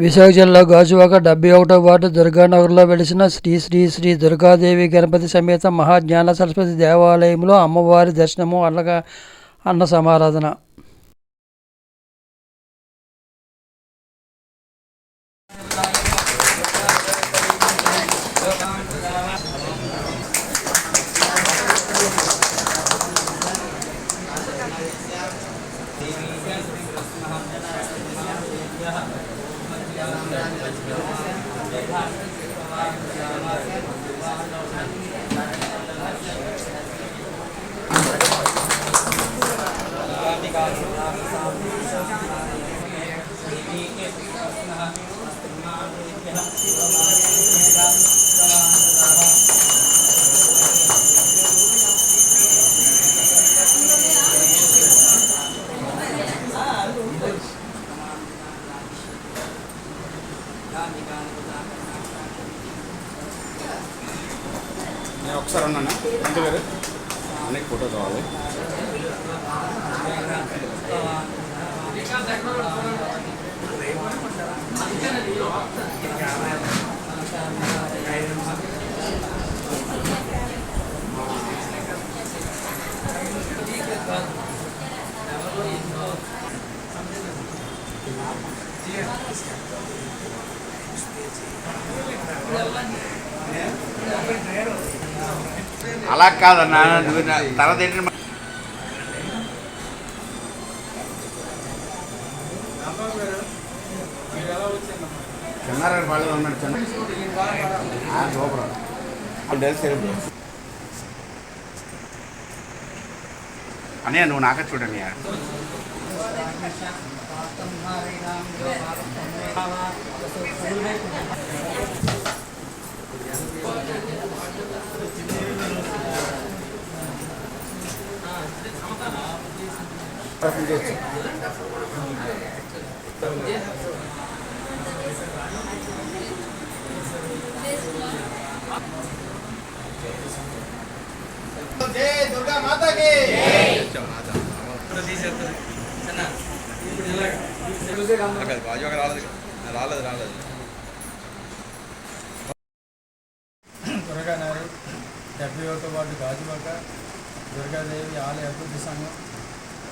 విశాఖ జిల్లా గాజువాక 71వ వార్డు దుర్గానగర్లో వెలిసిన శ్రీ శ్రీ శ్రీ దుర్గాదేవి గణపతి సమేత మహాజ్ఞాన సరస్వతి దేవాలయంలో అమ్మవారి దర్శనము అలాగా అన్న సమారాధన. నేను ఒకసారి అన్నా గారు అన్నకి ఫోటో కావాలి. అలా కాదన్నా, నువ్వు తర్వాత ఏంటంటే చిన్నారాయణ బాగా ఉన్నాడు. చిన్న సూపర్ అన్నయ్య, నువ్వు నాకే చూడండి. జై దుర్గా మాతాకి రాలేదు. త్వరగా 71వ వార్డు గాజువాక దుర్గాదేవి ఆలయ అభివృద్ధి సంఘం.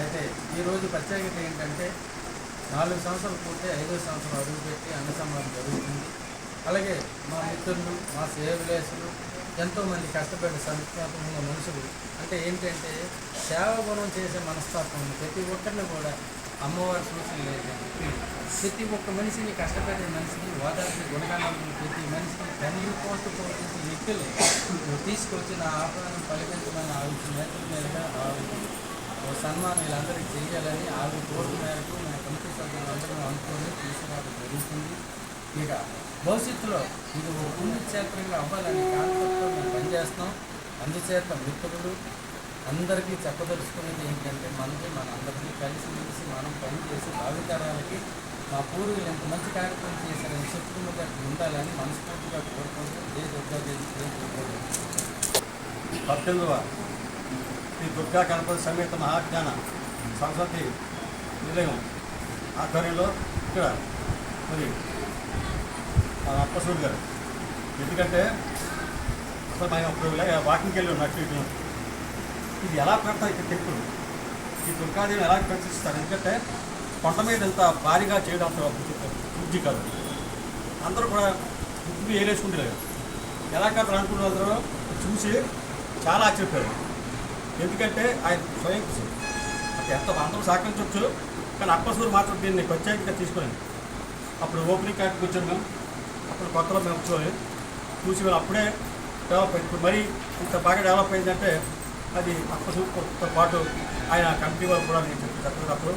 అయితే ఈరోజు ప్రత్యేకత ఏంటంటే 4 సంవత్సరాలు పూర్తి 5వ సంవత్సరం అడుగుపెట్టి అన్న సమాధానం జరుగుతుంది. అలాగే మా మిత్రులు, మా సేవలేసులు, ఎంతోమంది కష్టపడి సంస్థాత్మకంగా మనుషులు అంటే ఏంటంటే సేవాగుణం చేసే మనస్తత్వం ప్రతి ఒక్కరిని కూడా అమ్మవారి సూచన లేదు. ప్రతి ఒక్క మనిషిని, కష్టపడే మనిషిని ఓదార్చి గుణగానాలను ప్రతి మనిషిని తండ్రి పోతు పోషించే వ్యక్తులు తీసుకొచ్చి నా ఆహ్వానం పలికించమని ఆవిడ నేతల మీదుగా సన్మానం వీళ్ళందరికీ చేయాలని ఆవిడ కోరిక మేరకు నా కమిటీ సభ్యులందరూ అనుకుని తీసుకురావడం జరుగుతుంది. ఇక భవిష్యత్తులో ఇది ఒక పుణ్యక్షేత్రంగా అవ్వాలని కాన్సెప్ట్తో మేము పనిచేస్తాం. అందుచేత మిత్రులు అందరికీ చెప్పదలుచుకునేది ఏంటంటే మన అందరికీ కలిసిమెలిసి మనం పనిచేసి భావితరాలకి మా పూర్వీకులు ఎంత మంచి కార్యక్రమం చేశారని చెప్పుకున్నది ఉండాలని మనస్ఫూర్తిగా కోరుకుంటూ జై దుర్గాదేవి. 18వ శ్రీ దుర్గా గణపతి సమేత మహాజ్ఞాన సరస్వతి నిలయం ఆధ్వర్యంలో ఇక్కడ మరి అప్పసూరి గారు, ఎందుకంటే అసలు మేము అప్పుడు వాకింగ్కి వెళ్ళి ఉన్నట్టు ఇది ఎలా పెడతారు ఇక్కడ టెంపుల్, ఈ దుర్గాదేవిని ఎలా ప్రదర్శిస్తారు. ఎందుకంటే కొండ మీద ఎంత భారీగా చేయడం బుద్ధి కాదు. అందరూ కూడా బుద్ధి ఏరేసుకుంటలేరు. ఎలా కాదు అనుకున్న అందరూ చూసి చాలా ఆశ్చర్యపోయారు. ఎందుకంటే ఆయన స్వయం అంటే ఎంత అందరూ సహకరించవచ్చు, కానీ అప్పసూరు మాత్రం దీన్ని ప్రత్యేకంగా తీసుకుని అప్పుడు ఓపెనింగ్ కార్డు కూర్చొని మేము అప్పుడు కొత్తలో మేము చూసి మేము అప్పుడే డెవలప్ అయింది. ఇప్పుడు మరీ ఇంత బాగా డెవలప్ అయిందంటే అది అప్పసూరుతో పాటు ఆయన కమిటీ వాళ్ళు కూడా నేను చెప్పేటప్పుడు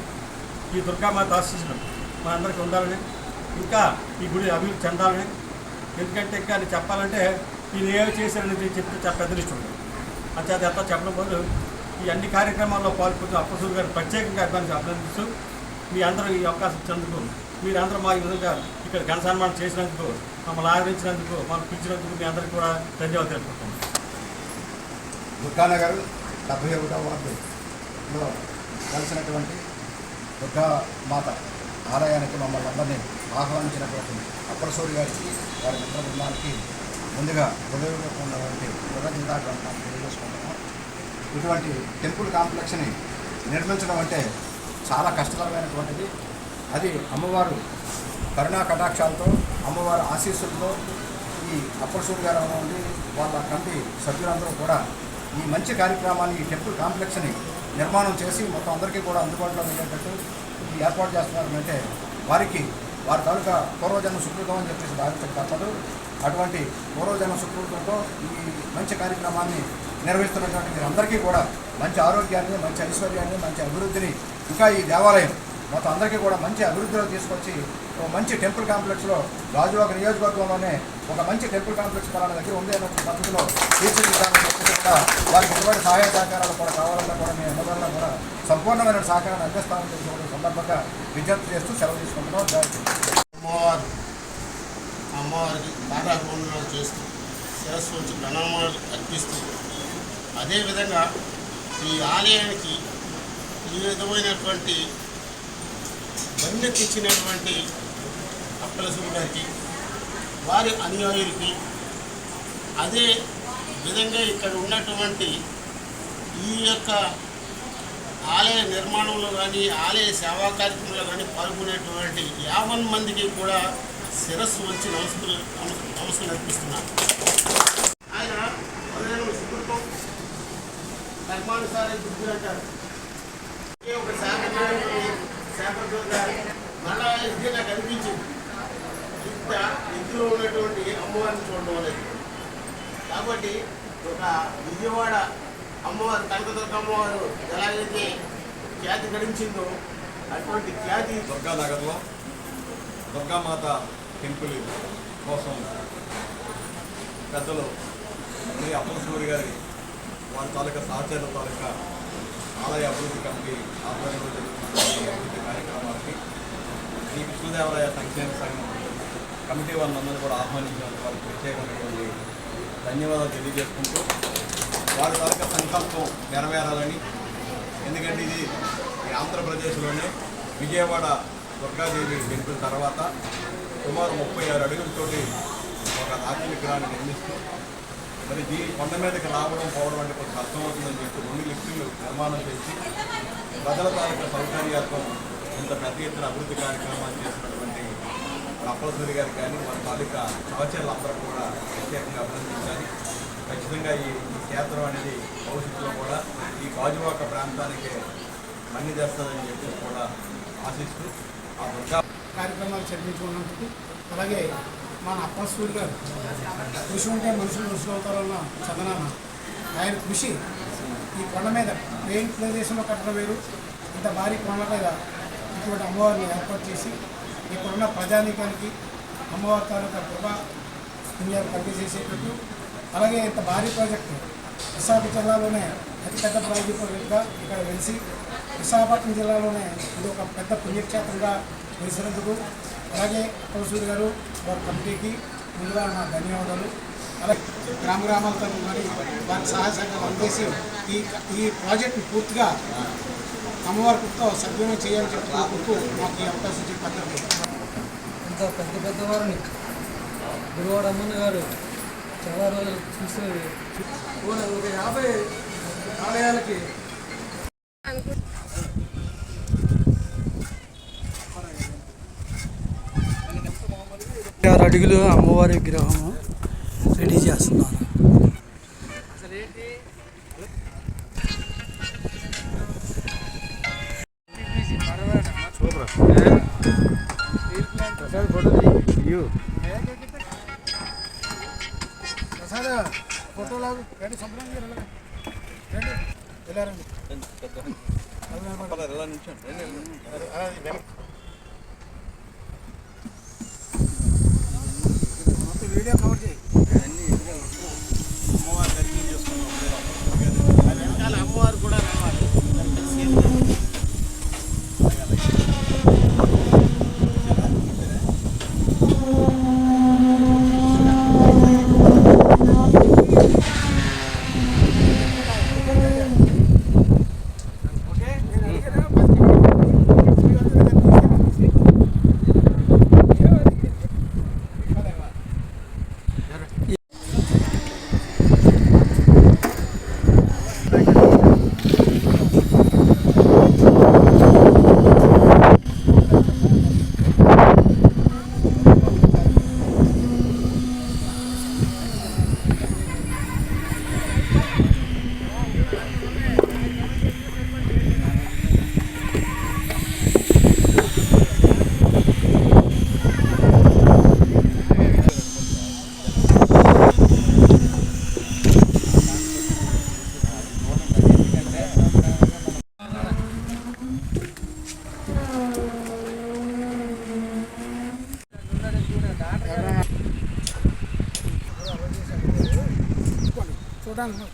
ఈ దుర్గామాత ఆశీస్సులు మనందరికీ ఉండాలని, ఇంకా ఈ గుడి అభివృద్ధి చెందాలని. ఎందుకంటే ఇంకా నేను చెప్పాలంటే ఈయన ఏమి చేశారని చెప్తే చాలా పెద్ద లిస్ట్ ఉంటుంది. అంచేత ఎంత చెప్పడం బదులు ఈ అన్ని కార్యక్రమాల్లో పాల్గొంటున్న అప్పసూరు గారిని ప్రత్యేకంగా అభినందిస్తూ మీ అందరూ ఈ అవకాశం ఇచ్చినందుకు, మీరందరూ మా ఈ విధంగా ఇక్కడ ఘన సన్మానం చేసినందుకు, మమ్మల్ని ఆదరించినందుకు, మనం పిలిచినందుకు మీ అందరికీ కూడా ధన్యవాదాలు తెలుపుకుంటున్నాం. దుర్గానగర్ 71వ వార్డులో కలిసినటువంటి దుర్గా మాత ఆలయానికి మమ్మల్ని అందరినీ ఆహ్వానించినటువంటి అప్పలసూరి గారికి వారి మిత్ర బృందానికి ముందుగా హృదయపూర్వకమైనటువంటి కృతజ్ఞతాజ్ఞాపకాలు తెలియజేసుకుంటున్నాం. ఇటువంటి టెంపుల్ కాంప్లెక్స్ని నిర్మించడం అంటే చాలా కష్టతరమైనటువంటిది. అది అమ్మవారు కరుణా కటాక్షాలతో, అమ్మవారి ఆశీస్సులతో ఈ అప్పలసూరి గారు నుండి వాళ్ళ కమిటీ సభ్యులందరూ కూడా ఈ మంచి కార్యక్రమాన్ని, ఈ టెంపుల్ కాంప్లెక్స్ని నిర్మాణం చేసి మొత్తం అందరికీ కూడా అందుబాటులో ఉండేటట్టు ఏర్పాటు చేస్తున్నారంటే వారి తాలూకా పూర్వజన్మ సుకృతం అని చెప్పేసి భావించక తప్పదు. అటువంటి పూర్వజన్మ సుకృతంతో ఈ మంచి కార్యక్రమాన్ని నిర్వహిస్తున్నటువంటి మీరందరికీ కూడా మంచి ఆరోగ్యాన్ని, మంచి ఐశ్వర్యాన్ని, మంచి అభివృద్ధిని, ఇంకా ఈ దేవాలయం మొత్తం అందరికీ కూడా మంచి అభివృద్ధిలో తీసుకొచ్చి ఒక మంచి టెంపుల్ కాంప్లెక్స్లో గాజువాక నియోజకవర్గంలోనే ఒక మంచి టెంపుల్ కాంప్లెక్స్ మన దగ్గర ఉంది అనే పద్ధతిలో తీర్చిదిద్దామని చెప్పేసి కూడా వారికి ఎటువంటి సహాయ సహకారాలు కూడా కావాలన్నా కూడా మేము ఎవరన్నా కూడా సంపూర్ణమైన సహకారాన్ని అందిస్తామని చెప్పి సందర్భంగా విజ్ఞప్తి చేస్తూ సెలవు తీసుకుంటున్నాం. అమ్మవారికి పాదాపూర్ణం చేస్తూ శిరస్సు వచ్చి ప్రణామాలు అర్పిస్తూ, అదేవిధంగా ఈ ఆలయానికి ఈ విధమైనటువంటి బండెత్తిచ్చినటువంటి అప్పలసూరి గారికి, వారి అనుయాయులకి, అదే విధంగా ఇక్కడ ఉన్నటువంటి ఈ యొక్క ఆలయ నిర్మాణంలో కానీ, ఆలయ సేవా కార్యక్రమంలో కానీ పాల్గొనేటువంటి 50 మందికి కూడా శిరస్సు వచ్చి నమస్కారం అర్పిస్తున్నారు. ఆయన పదిహేను సుకృతం కర్మానుసారి బుద్ధి అంటారు. ఒక శాఖగా మళ్ళా ఇది నాకు అనిపించింది, ఇంత ఎత్తులో ఉన్నటువంటి అమ్మవారిని చూడడం అనేది. కాబట్టి ఒక విజయవాడ అమ్మవారు, కనకదుర్గ అమ్మవారు ఎలాగైతే ఖ్యాతి గడించిందో అటువంటి ఖ్యాతి దుర్గానగర్లో దుర్గామాత టెంపుల్ కోసం పెద్దలు శ్రీ అప్పలసూరి గారి వారి తాలూకా సహచరుల తాలూకా ఆలయ అభివృద్ధి కమిటీ ఆధ్వర్యంలో జరుగుతున్న అభివృద్ధి కార్యక్రమానికి శ్రీ కృష్ణదేవరాయ సంక్షేమ సంఘం కమిటీ వాళ్ళందరూ కూడా ఆహ్వానించినందుకు వారికి ప్రత్యేకమైనటువంటి ధన్యవాదాలు తెలియజేసుకుంటూ, వారి తాలూకా సంకల్పం నెరవేరాలని, ఎందుకంటే ఇది ఈ ఆంధ్రప్రదేశ్లోనే విజయవాడ దుర్గాదేవి టెంపుల్ తర్వాత సుమారు 36 అడుగులతోటి ఒక రాతి విగ్రహాన్ని నిర్మిస్తూ, మరి దీని కొండ మీదకి రావడం పోవడం అంటే కొంచెం కష్టమవుతుందని చెప్పి 2 లిఫ్టులు నిర్మాణం చేసి ప్రజల తాలూకా సౌకర్యార్థం ఇంత పెద్ద ఎత్తున అభివృద్ధి కార్యక్రమాలు చేసినటువంటి అప్పలసూరి గారికి కానీ మన తాలూకా సహచరులందరూ కూడా ప్రత్యేకంగా అభినందించాలి. ఖచ్చితంగా ఈ క్షేత్రం అనేది భవిష్యత్తులో కూడా ఈ గాజువాక ప్రాంతానికి అన్ని చేస్తుందని చెప్పి కూడా ఆశిస్తూ ఆ దుర్గా కార్యక్రమాలు చర్చించుకున్నందుకు, అలాగే మన అప్పలసూరి గారు కృషి ఉంటే మనుషులు రుసులు అవుతారన్న చందనాన్న ఆయన కృషి ఈ కొండ మీద ప్లేన్ ప్రదేశంలో కట్టడం వేరు, ఇంత భారీ కొండ మీద ఇటువంటి అమ్మవారిని ఏర్పాటు చేసి ఇక్కడున్న ప్రజానీకానికి అమ్మవారి తాలూకా కృపా పుణ్యాలు కలిగజేసేటట్టు, అలాగే ఇంత భారీ ప్రాజెక్టు విశాఖ జిల్లాలోనే అతిపెద్ద ప్రాజెక్టుగా ఇక్కడ వెలిసి విశాఖపట్నం జిల్లాలోనే ఇది ఒక పెద్ద పుణ్యక్షేత్రంగా వేసినందుకు, అలాగే అప్పలసూరి గారు వారి కమిటీకి ముందుగా నా ధన్యవాదాలు. అలాగే గ్రామాలతో మరి వారి సహాయ సహకారాలు అందేసి ఈ ప్రాజెక్టును పూర్తిగా అమ్మవారి కృపతో సద్వినియోగం చేయాలని చెప్పుకుంటూ మాకు ఈ అవకాశం ఇచ్చే పద్ధతి. ఇంత పెద్దవారిని గురువాడ అమ్మన్న గారు చాలా రోజులు చూసి ఒక 50 ఆలయాలకి 6 అడుగులు అమ్మవారి విగ్రహము రెడీ చేస్తున్నారు. ఫోటోలు రెడీ శుభ్రంగా రెడీ వెళ్ళారండి. వీడియో కవర్ చేయి. అమ్మవారి దర్శనం చేసుకున్నాం. వెనకాల అమ్మవారు కూడా రావాలి. ఓకే, నేను అడిగిన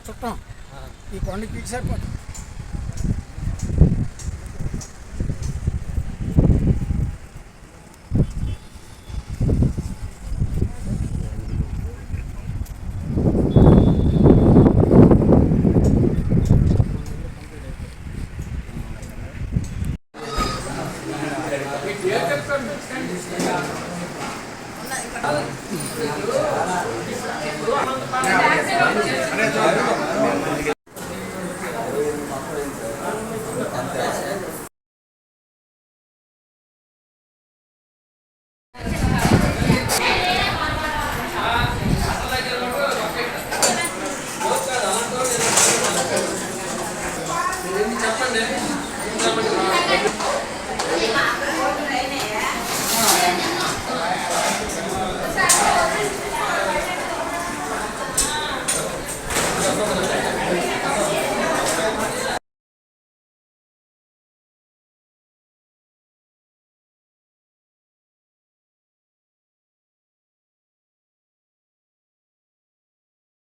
చుట్టం ఈ కొండకి పీకి సరిపోతుంది. చెప్పండి.